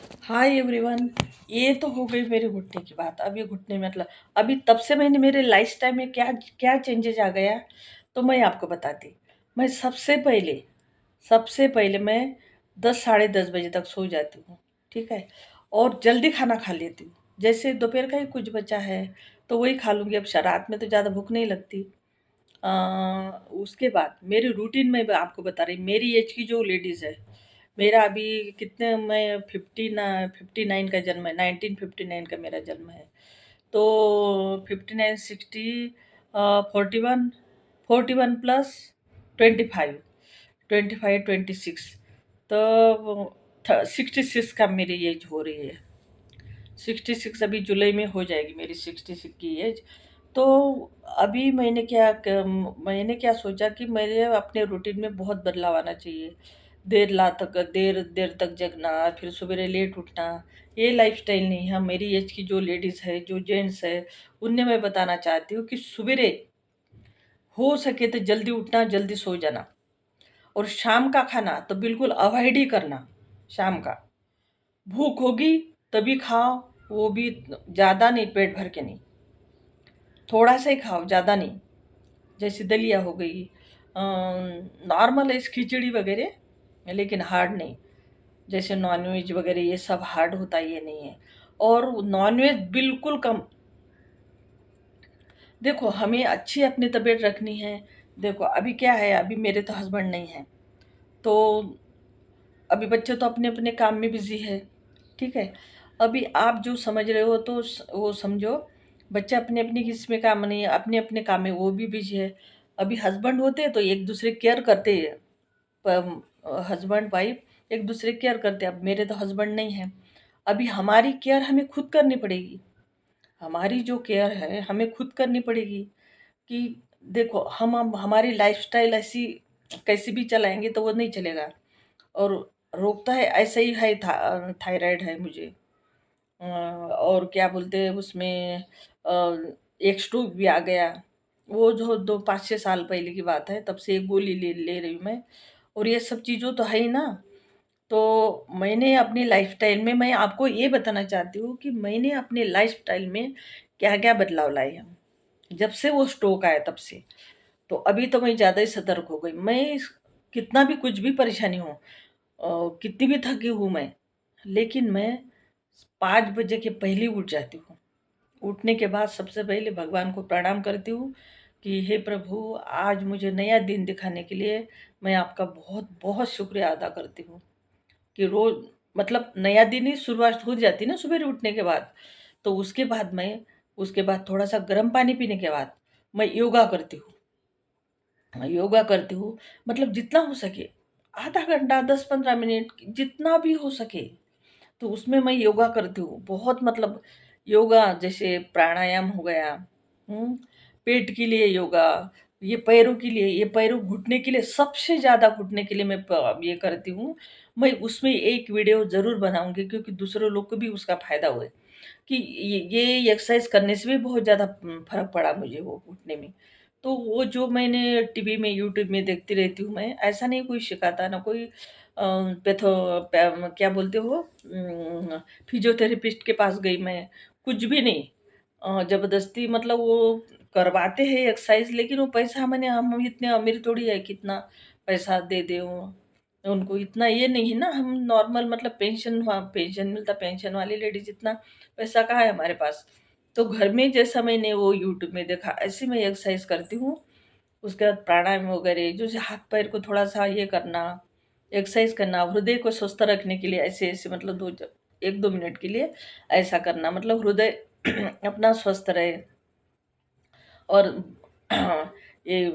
Hi everyone. ये तो हो गई मेरे घुटने की बात। अब ये घुटने मतलब अभी तब से मैंने मेरे लाइफस्टाइल में क्या क्या चेंजेस आ गया, तो मैं आपको बताती। मैं सबसे पहले मैं 10 साढ़े 10 बजे तक सो जाती हूँ। ठीक है। और जल्दी खाना खा लेती हूँ। जैसे दोपहर का ही कुछ बचा है तो वही खा लूँगी। अब रात में तो ज़्यादा भूख नहीं लगती। अ, उसके बाद मेरी रूटीन में मैं आपको बता रही, मेरी एज की जो लेडीज़ है, मेरा अभी कितने मैं 59 का जन्म है, 1959 का मेरा जन्म है। तो 59 60 41 41 प्लस 25 25 26, तो 66 का मेरी एज हो रही है। 66 अभी जुलाई में हो जाएगी मेरी 66 की एज। तो अभी मैंने क्या सोचा कि मेरे अपने रूटीन में बहुत बदलाव आना चाहिए। देर देर तक जगना, फिर सवेरे लेट उठना, ये लाइफस्टाइल नहीं है। मेरी एज की जो लेडीज़ है, जो जेंट्स है, उन्हें मैं बताना चाहती हूँ कि सवेरे हो सके तो जल्दी उठना, जल्दी सो जाना। और शाम का खाना तो बिल्कुल अवॉइड ही करना। शाम का भूख होगी तभी खाओ, वो भी ज़्यादा नहीं, पेट भर के नहीं, थोड़ा सा ही खाओ, ज़्यादा नहीं। जैसे दलिया हो गई, नॉर्मल है खिचड़ी वगैरह, लेकिन हार्ड नहीं। जैसे नॉनवेज वगैरह ये सब हार्ड होता है, ये नहीं है। और नॉनवेज बिल्कुल कम। देखो, हमें अच्छी अपनी तबीयत रखनी है। देखो अभी क्या है, अभी मेरे तो हस्बैंड नहीं है, तो अभी बच्चे तो अपने अपने काम में बिजी है। ठीक है। अभी आप जो समझ रहे हो तो वो समझो। बच्चे अपने अपने किस में काम नहीं है, अपने अपने काम में वो भी बिजी है। अभी हस्बैंड होते तो एक दूसरे केयर करते हैं, हस्बैंड वाइफ एक दूसरे केयर करते हैं। अब मेरे तो हस्बैंड नहीं है। अभी हमारी केयर हमें खुद करनी पड़ेगी। हमारी जो केयर है हमें खुद करनी पड़ेगी। कि देखो, हम हमारी लाइफस्टाइल ऐसी कैसी भी चलाएंगे तो वो नहीं चलेगा। और रोकता है ऐसे ही है, थायराइड है मुझे। और क्या बोलते हैं उसमें, एक स्ट्रोक भी आ गया। वो जो 2 5 6 साल पहले की बात है, तब से एक गोली ले ले रही हूँ मैं। और ये सब चीज़ों तो है ही ना। तो मैंने अपनी लाइफस्टाइल में, मैं आपको ये बताना चाहती हूँ कि मैंने अपने लाइफस्टाइल में क्या क्या बदलाव लाए हैं जब से वो स्ट्रोक आया तब से। तो अभी तो मैं ज़्यादा ही सतर्क हो गई। कितना भी कुछ भी परेशानी हो, कितनी भी थकी हूँ मैं, लेकिन मैं 5 बजे के पहले ही उठ जाती हूँ। उठने के बाद सबसे पहले भगवान को प्रणाम करती हूँ कि हे प्रभु, आज मुझे नया दिन दिखाने के लिए मैं आपका बहुत बहुत शुक्रिया अदा करती हूँ। कि रोज़ मतलब नया दिन ही शुरुआत हो जाती ना सुबह उठने के बाद। तो उसके बाद थोड़ा-सा गर्म पानी पीने के बाद मैं योगा करती हूँ। योगा करती हूँ, मतलब जितना हो सके, आधा घंटा, 10-15 मिनट, जितना भी हो सके, तो उसमें मैं योगा करती हूँ। बहुत मतलब योगा जैसे प्राणायाम हो गया, हुँ, पेट के लिए योगा, ये पैरों घुटने के लिए, सबसे ज़्यादा घुटने के लिए मैं ये करती हूँ। मैं उसमें एक वीडियो ज़रूर बनाऊँगी, क्योंकि दूसरे लोग को भी उसका फ़ायदा होए। कि ये एक्सरसाइज करने से भी बहुत ज़्यादा फ़र्क पड़ा मुझे वो घुटने में। तो वो जो मैंने टीवी में, यूट्यूब में देखती रहती हूँ मैं, ऐसा नहीं कोई सिखाता, ना कोई क्या बोलते हो, फिजियोथेरेपिस्ट के पास गई मैं, कुछ भी नहीं। ज़बरदस्ती मतलब वो करवाते हैं एक्सरसाइज, लेकिन वो पैसा, हम इतने अमीर थोड़ी है कि इतना पैसा दे दें वो। उनको इतना ये नहीं है ना, हम नॉर्मल मतलब पेंशन मिलता, पेंशन वाली लेडीज़, इतना पैसा कहाँ है हमारे पास। तो घर में जैसा मैंने वो यूट्यूब में देखा, ऐसे मैं एक्सरसाइज करती हूँ। उसके बाद प्राणायाम वगैरह, जैसे हाथ पैर को थोड़ा-सा ये करना, एक्सरसाइज करना, हृदय को स्वस्थ रखने के लिए ऐसे-ऐसे, मतलब 1-2 मिनट के लिए ऐसा करना, मतलब हृदय अपना स्वस्थ रहे। और ये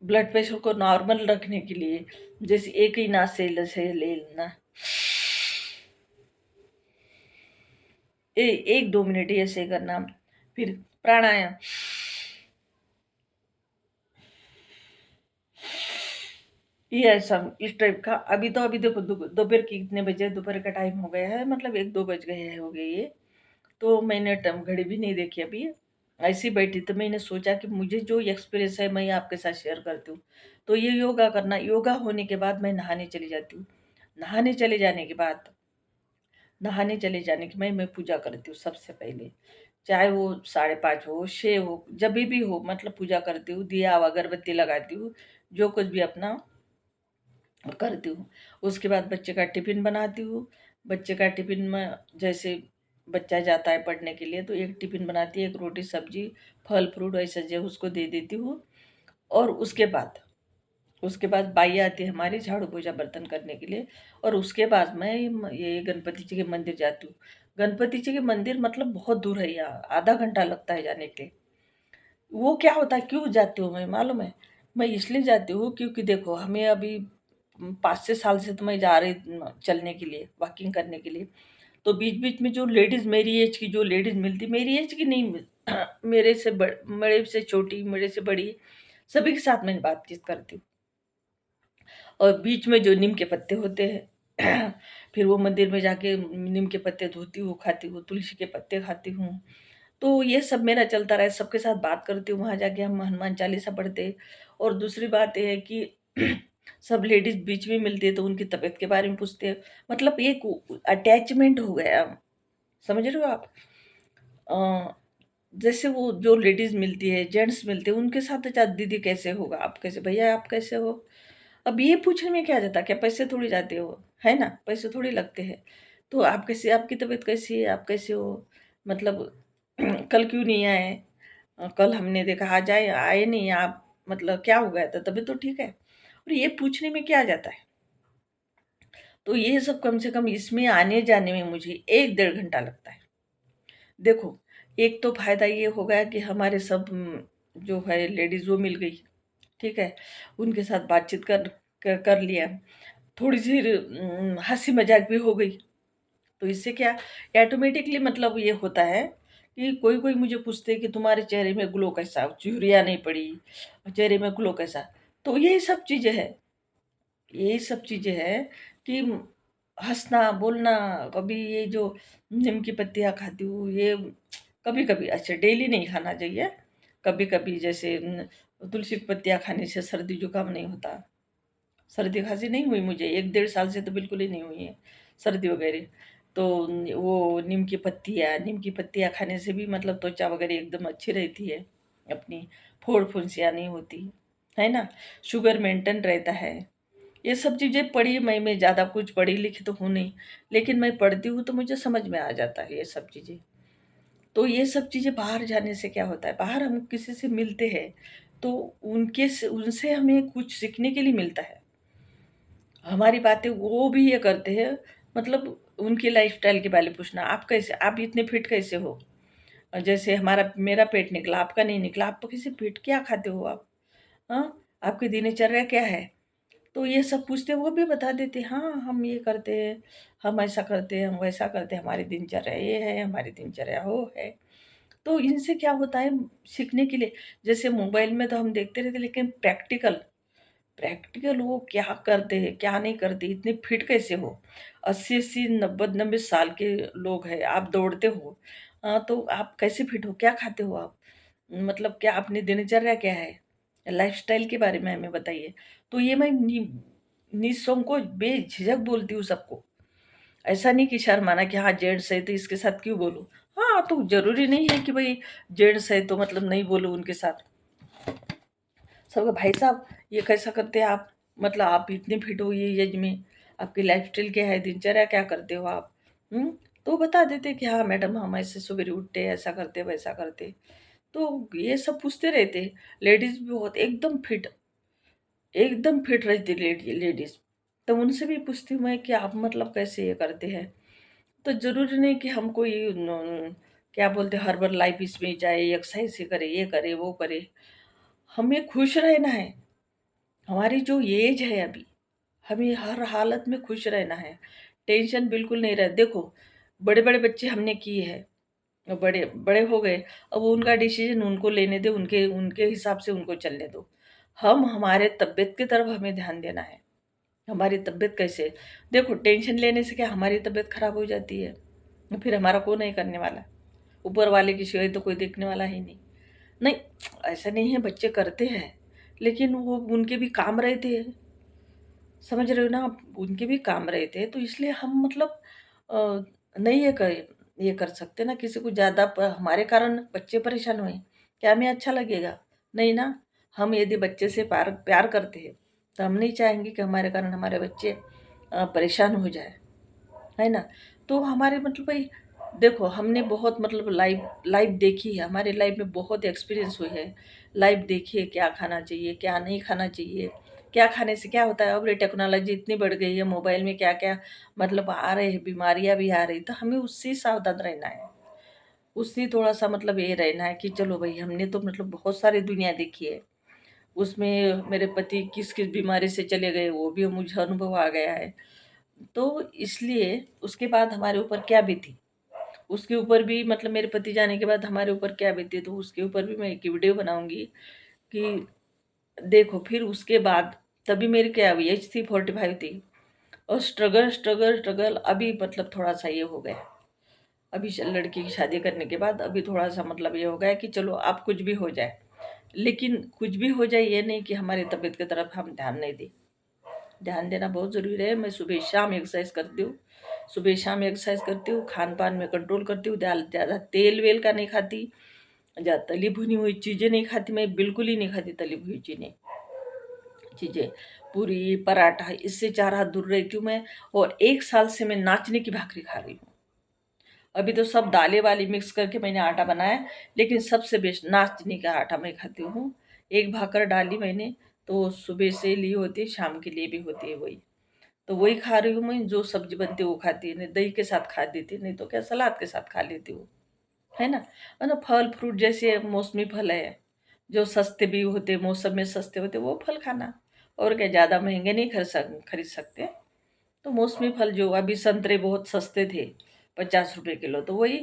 ब्लड प्रेशर को नॉर्मल रखने के लिए, जैसे एक ही नाक से जैसे ले लेना, ए 1-2 मिनट ऐसे करना। फिर प्राणायाम, ये ऐसा इस टाइप का। अभी देखो दोपहर की कितने बजे, दोपहर का टाइम हो गया है, मतलब 1-2 बज गए हैं, हो गए ये। तो मैंने टम घड़ी भी नहीं देखी अभी। ऐसी बैठी तो मैंने सोचा कि मुझे जो एक्सपीरियंस है मैं आपके साथ शेयर करती हूँ। तो ये योगा करना, योगा होने के बाद मैं नहाने चली जाती हूँ। नहाने चले जाने के बाद नहाने चले जाने की मैं पूजा करती हूँ सबसे पहले। चाहे वो 5:30 हो, 6 हो, जभी भी हो मतलब पूजा करती हूँ, दिया अगरबत्ती लगाती हूँ, जो कुछ भी अपना करती हूँ। उसके बाद बच्चे का टिफ़िन बनाती हूँ। बच्चे का टिफ़िन में जैसे बच्चा जाता है पढ़ने के लिए तो एक टिफ़िन बनाती है, एक रोटी सब्ज़ी, फल फ्रूट ऐसे जो उसको दे देती हूँ। और उसके बाद बाई आती है हमारी झाड़ू पोछा बर्तन करने के लिए। और उसके बाद मैं ये गणपति जी के मंदिर जाती हूँ। गणपति जी के मंदिर मतलब बहुत दूर है यहाँ, आधा घंटा लगता है जाने के लिए। वो क्या होता है, क्यों जाती हूँ मैं मालूम है? मैं इसलिए जाती हूँ क्योंकि देखो हमें अभी 5-6 साल से तो मैं जा रही चलने के लिए, वॉकिंग करने के लिए। तो बीच-बीच में जो लेडीज़ मेरी एज की जो लेडीज़ मिलती, मेरी एज की नहीं मेरे से छोटी, मेरे से बड़ी, सभी के साथ मैं बातचीत करती हूँ। और बीच में जो नीम के पत्ते होते हैं फिर वो मंदिर में जाके नीम के पत्ते धोती हूँ, खाती हूँ, तुलसी के पत्ते खाती हूँ। तो ये सब मेरा चलता रहा है, सबके साथ बात करती हूँ, वहाँ जाके हम हनुमान चालीसा पढ़ते हैं। और दूसरी बात ये है कि सब लेडीज़ बीच में मिलती है तो उनकी तबीयत के बारे में पूछते हैं। मतलब एक अटैचमेंट हो गया, समझ रहे हो आप? अ, जैसे वो जो लेडीज़ मिलती है, जेंट्स मिलते हैं, उनके साथ अच्छा दीदी कैसे होगा? आप कैसे भैया आप कैसे हो? अब ये पूछने में क्या जाता है? क्या पैसे थोड़ी जाते हो, है ना? पैसे थोड़ी लगते हैं। तो आप कैसे, आपकी तबीयत कैसी है? आप कैसे हो? मतलब कल क्यों नहीं आए? कल हमने देखा आज आए आए नहीं आप, मतलब क्या हो गया था? तबीयत तो ठीक है? और ये पूछने में क्या जाता है? तो ये सब कम से कम इसमें आने-जाने में मुझे 1 डेढ़ घंटा लगता है। देखो, एक तो फ़ायदा ये हो गया कि हमारे सब जो है लेडीज़ वो मिल गई, ठीक है? उनके साथ बातचीत कर लिया। थोड़ी-सी हँसी-मज़ाक भी हो गई। तो इससे क्या ऑटोमेटिकली मतलब ये होता है कि कोई-कोई मुझे पूछते हैं कि तुम्हारे चेहरे में ग्लो कैसा? झुर्रियाँ नहीं पड़ी, चेहरे में ग्लो कैसा? तो यही सब चीज़ें हैं। यही सब चीज़ें हैं कि हँसना, बोलना, कभी ये जो नीम की पत्तियाँ खाती हूँ, ये कभी-कभी, अच्छा डेली नहीं खाना चाहिए। कभी-कभी जैसे तुलसी की पत्तियाँ खाने से सर्दी-जुकाम नहीं होता। सर्दी-खाँसी नहीं हुई मुझे, 1 डेढ़ साल से तो बिल्कुल ही नहीं हुई है, सर्दी वगैरह। तो वो नीम की पत्तियाँ खाने से भी मतलब त्वचा वगैरह एकदम अच्छी रहती है अपनी, फोड़-फुंसियाँ नहीं होती, है ना? शुगर मेंटेन रहता है। ये सब चीज़ें पढ़ी मैं ज़्यादा कुछ पढ़ी-लिखी तो हूँ नहीं, लेकिन मैं पढ़ती हूँ तो मुझे समझ में आ जाता है ये सब चीज़ें। तो ये सब चीज़ें बाहर जाने से क्या होता है, बाहर हम किसी से मिलते हैं, तो उनसे हमें कुछ सीखने के लिए मिलता है। हमारी बातें वो भी ये करते हैं, मतलब उनकी लाइफ़स्टाइल के बारे में पूछना, आप कैसे, आप इतने फिट कैसे हो? जैसे मेरा पेट निकला, आपका नहीं निकला, आप तो कैसे फिट, क्या खाते हो आप? हाँ? आपकी दिनचर्या क्या है? तो ये सब पूछते हैं, वो भी बता देते हैं, हाँ, हम ये करते हैं, हम ऐसा करते हैं, हम वैसा करते हैं, हमारी दिनचर्या ये है, हमारी दिनचर्या वो है। तो इनसे क्या होता है सीखने के लिए, जैसे मोबाइल में तो हम देखते रहते हैं, लेकिन प्रैक्टिकल प्रैक्टिकल वो क्या करते हैं, क्या नहीं करते, इतने फिट कैसे हो? 80-80, 90-90 साल के लोग हैं, आप दौड़ते हो। तो आप कैसे फिट हो? क्या खाते हो आप? मतलब क्या अपनी दिनचर्या क्या है? लाइफ़स्टाइल के बारे में हमें बताइए। तो ये मैं निसंकोच बेझिझक बोलती हूँ सबको। ऐसा नहीं कि शर्माना कि हाँ, जेंट्स है तो इसके साथ क्यों बोलूँ? हाँ, तो ज़रूरी नहीं है कि भई जेंट्स है तो मतलब नहीं बोलूँ उनके साथ। सब भाई साहब ये कैसा करते हैं आप? मतलब आप इतने फिट हो ये एज में, आपकी लाइफ़स्टाइल क्या है, दिनचर्या क्या करते हो आप? तो बता देते कि हाँ मैडम हम ऐसे सवेरे उठते हैं, ऐसा करते, वैसा करते। तो ये सब पूछते रहते। लेडीज़ भी बहुत एकदम फिट रहती लेडीज़। तो उनसे भी पूछती हूँ मैं कि आप मतलब कैसे ये करते हैं? तो ज़रूरी नहीं कि हम कोई क्या बोलते हैं हर्बल लाइफ़ इसमें जाए, एक्सरसाइज़ ही करे, ये करे, वो करे। हमें खुश रहना है। हमारी जो एज है अभी, हमें हर हालत में खुश रहना है। टेंशन बिल्कुल नहीं रह, देखो बड़े-बड़े बच्चे हमने किए हैं, बड़े बड़े हो गए, अब उनका डिसीज़न उनको लेने दो, उनके उनके हिसाब से उनको चलने दो। हम हमारे तबीयत की तरफ हमें ध्यान देना है। हमारी तबीयत कैसे है? देखो टेंशन लेने से क्या हमारी तबीयत खराब हो जाती है, फिर हमारा कौन है करने वाला? ऊपर वाले की सिवाय तो कोई देखने वाला ही नहीं। नहीं, ऐसा नहीं है बच्चे करते हैं, लेकिन वो उनके भी काम रहते हैं। समझ रहे हो ना आप? उनके भी काम रहते हैं, तो इसलिए हम मतलब नहीं ये कर सकते ना, किसी को ज़्यादा हमारे कारण बच्चे परेशान हुए, क्या हमें अच्छा लगेगा? नहीं ना। हम यदि बच्चे से प्यार प्यार करते हैं तो हम नहीं चाहेंगे कि हमारे कारण हमारे बच्चे परेशान हो जाए, है ना? तो हमारे मतलब भाई देखो, हमने बहुत मतलब लाइव लाइव देखी है, हमारी लाइफ में बहुत एक्सपीरियंस हुई है। लाइव देखी है क्या खाना चाहिए, क्या नहीं खाना चाहिए, क्या खाने से क्या होता है। अब ये टेक्नोलॉजी इतनी बढ़ गई है, मोबाइल में क्या-क्या मतलब आ रहे हैं, बीमारियाँ भी आ रही, तो हमें उससे सावधान रहना है। उससे थोड़ा-सा मतलब ये रहना है कि चलो भई हमने तो मतलब बहुत सारी दुनिया देखी है। उसमें मेरे पति किस-किस बीमारी से चले गए वो भी मुझे अनुभव आ गया है। तो इसलिए उसके बाद हमारे ऊपर क्या बीती, उसके ऊपर भी मतलब मेरे पति जाने के बाद हमारे ऊपर क्या बीती, तो उसके ऊपर भी मैं एक वीडियो बनाऊँगी कि देखो फिर उसके बाद तभी मेरी क्या एज थी 45 थी और स्ट्रगल अभी मतलब थोड़ा-सा ये हो गया। अभी लड़की की शादी करने के बाद अभी थोड़ा-सा मतलब ये हो गया कि चलो अब कुछ भी हो जाए। लेकिन कुछ भी हो जाए ये नहीं कि हमारी तबीयत की तरफ हम ध्यान नहीं दें। ध्यान देना बहुत ज़रूरी है। मैं सुबह-शाम एक्सरसाइज करती हूँ। सुबह-शाम एक्सरसाइज करती हूँ, खान-पान में कंट्रोल करती हूँ, ज़्यादा तेल-वेल का नहीं खाती, ज़्यादा तली भुनी हुई चीज़ें नहीं खाती, मैं बिल्कुल ही नहीं खाती तली हुई चीज़ें। पूरी, पराठा इससे 4 हाथ दूर रहती हूँ मैं। और 1 साल से मैं नाचनी की भाकरी खा रही हूँ। अभी तो सब दालें वाली मिक्स करके मैंने आटा बनाया है, लेकिन सबसे बेस्ट नाचनी का आटा मैं खाती हूँ। एक भाकर डाली मैंने, तो सुबह से ली होती है, शाम के लिए भी होती है वही। तो वही खा रही हूँ मैं, जो सब्ज़ी बनती है वो खाती है, नहीं दही के साथ खा देती, नहीं तो क्या सलाद के साथ खा लेती हूँ, है ना? और ना फल-फ्रूट जैसे मौसमी फल है, जो सस्ते भी होते, मौसम में सस्ते होते, वो फल खाना। और क्या ज़्यादा महँगे नहीं खरीद सकते। तो मौसमी फल जो अभी संतरे बहुत सस्ते थे, 50 रुपए किलो, तो वही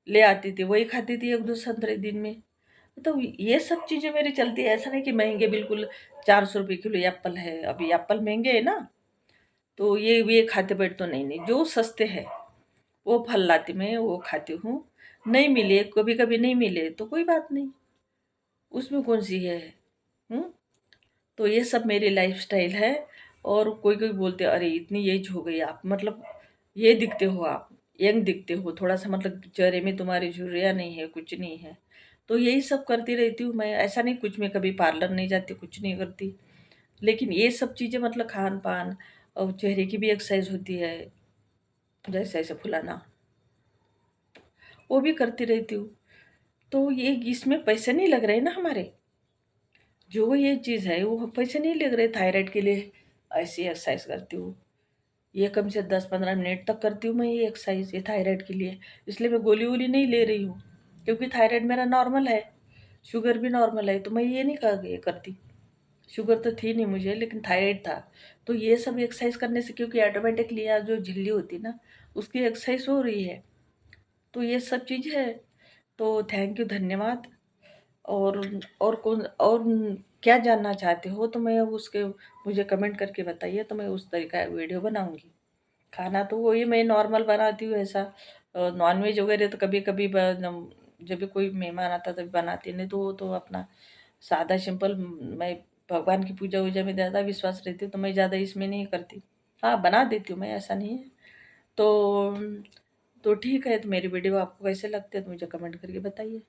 ले आती थी, वही खाती थी 1-2 संतरे दिन में। तो ये सब चीज़ें मेरी चलती है, ऐसा नहीं कि महँगे बिल्कुल 400 रुपए किलो एप्पल है, अभी एप्पल महँगे हैं ना, तो ये खाते बैठ तो नहीं, जो सस्ते हैं, वो फल लाती मैं, वो खाती हूँ। नहीं मिले, कभी-कभी नहीं मिले तो कोई बात नहीं, उसमें कौन-सी है, हुँ? तो ये सब मेरी लाइफ़स्टाइल है। और कोई-कोई बोलते हैं, "अरे! इतनी एज हो गई आप, मतलब ये दिखते हो आप, यंग दिखते हो, थोड़ा-सा मतलब चेहरे में तुम्हारी झुर्रियाँ नहीं है, कुछ नहीं है।" तो यही सब करती रहती हूँ मैं, ऐसा नहीं कुछ मैं कभी पार्लर नहीं जाती, कुछ नहीं करती। लेकिन ये सब चीज़ें मतलब खान-पान और चेहरे की भी एक्सरसाइज़ होती है, जैसे ऐसे फुलाना, वो भी करती रहती हूँ। तो ये इसमें पैसे नहीं लग रहे ना हमारे, जो ये चीज़ है वो पैसे नहीं लग रहे। थायराइड के लिए ऐसी एक्सरसाइज़ करती हूँ। ये कम से 10-15 मिनट तक करती हूँ मैं ये एक्सरसाइज़, ये थायराइड के लिए। इसलिए मैं गोली-वोली नहीं ले रही हूँ, क्योंकि थायराइड मेरा नॉर्मल है, शुगर भी नॉर्मल है, तो मैं ये नहीं ये करती। शुगर तो थी नहीं मुझे, लेकिन थायराइड था। तो ये सब एक्सरसाइज़ करने से, क्योंकि ऑटोमेटिकली यहाँ जो झिल्ली होती है ना, उसकी एक्सरसाइज़ हो रही है। तो ये सब चीज़ है। तो थैंक यू, धन्यवाद। और और क्या जानना चाहते हो तो मैं उसके मुझे कमेंट करके बताइए, तो मैं उस तरीका वीडियो बनाऊँगी। खाना तो वही मैं नॉर्मल बनाती हूँ ऐसा। नॉन-वेज वगैरह तो कभी-कभी जब भी कोई मेहमान आता है तभी बनाती हूँ, नहीं तो वो तो अपना सादा सिंपल। मैं भगवान की पूजा-वूजा में ज़्यादा विश्वास रहती है, तो मैं ज़्यादा इसमें नहीं करती। हाँ, बना देती हूँ मैं, ऐसा नहीं है। तो ठीक है, तो मेरी वीडियो आपको कैसे लगते हैं तो मुझे कमेंट करके बताइए।